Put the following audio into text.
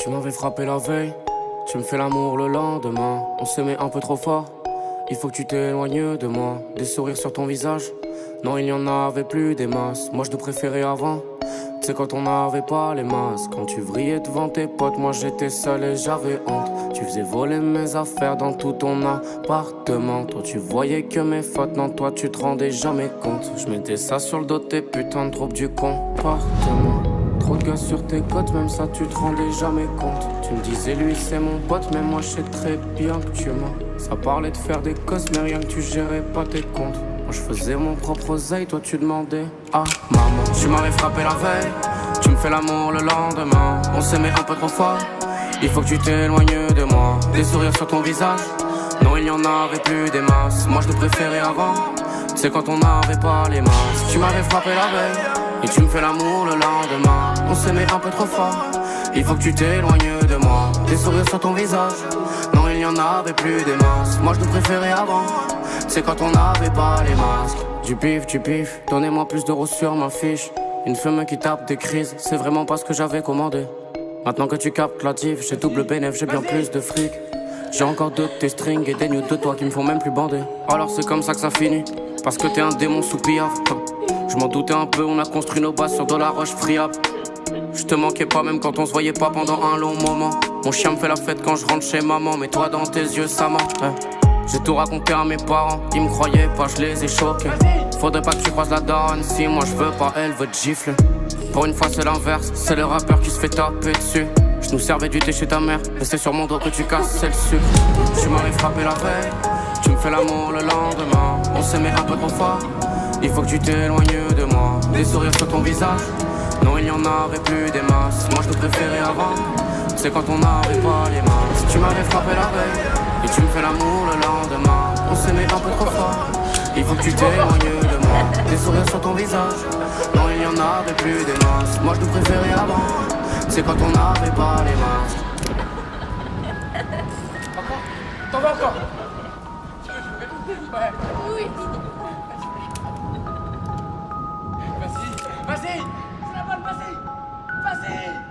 Tu m'avais frappé la veille, tu me fais l'amour le lendemain. On s'aimait un peu trop fort, il faut que tu t'éloignes de moi. Des sourires sur ton visage, non il n'y en avait plus des masses. Moi je te préférais avant, tu sais quand on n'avait pas les masques. Quand tu vrillais devant tes potes, moi j'étais seul et j'avais honte. Tu faisais voler mes affaires dans tout ton appartement. Toi tu voyais que mes fautes, non toi tu te rendais jamais compte. Je mettais ça sur le dos de tes putains de troubles du comportement. Trop de gars sur tes côtes, même ça tu te rendais jamais compte. Tu me disais lui c'est mon pote, mais moi je sais très bien que tu mens. Ça parlait de faire des cosses, mais rien que tu gérais pas tes comptes. Moi je faisais mon propre oseille, toi tu demandais à maman. Tu m'avais frappé la veille, tu me fais l'amour le lendemain. On s'aimait un peu trop fort, il faut que tu t'éloignes de moi. Des sourires sur ton visage, non il n'y en avait plus des masses. Moi je te préférais avant, c'est quand on n'avait pas les masses. Tu m'avais frappé la veille et tu me fais l'amour le lendemain. On s'aimait un peu trop fort, il faut que tu t'éloignes de moi. Des sourires sur ton visage, non il n'y en avait plus des masses. Moi je te préférais avant, c'est quand on n'avait pas les masques. Du bif, donnez-moi plus d'euros sur ma fiche. Une femme qui tape des crises, c'est vraiment pas ce que j'avais commandé. Maintenant que tu captes la div, j'ai double bénéf, j'ai bien plus de fric. J'ai encore deux de tes strings et des nudes de toi qui me font même plus bander. Alors c'est comme ça que ça finit, parce que t'es un démon sous pillard. Je m'en doutais un peu, on a construit nos bases sur de la roche friable. Je te manquais pas même quand on se voyait pas pendant un long moment. Mon chien me fait la fête quand je rentre chez maman, mais toi dans tes yeux ça ment. J'ai tout raconté à mes parents, ils me croyaient pas, je les ai choqués. Faudrait pas que tu croises la daronne, si moi je veux pas, elle veut te gifler. Pour une fois c'est l'inverse, c'est le rappeur qui se fait taper dessus. Je nous servais du thé chez ta mère, et c'est sur mon dos que tu casses, c'est le sucre. Tu m'avais frappé la veille, tu me fais l'amour le lendemain. On s'aimait un peu trop fort, il faut que tu t'éloignes de moi. Des sourires sur ton visage, non il n'y en avait plus des masses. Moi je te préférais avant, c'est quand on n'avait pas les masses. Tu m'avais frappé la veille et tu me fais l'amour le lendemain. On s'aimait un peu trop fort, il faut que tu t'éloignes de moi. Des sourires sur ton visage, non il n'y en avait plus des masses. Moi je te préférais avant, c'est quand on n'avait pas les masques. Encore? T'en veux encore? Ouais. Oui. Vas-y, vas-y. C'est la bonne, vas-y. Vas-y.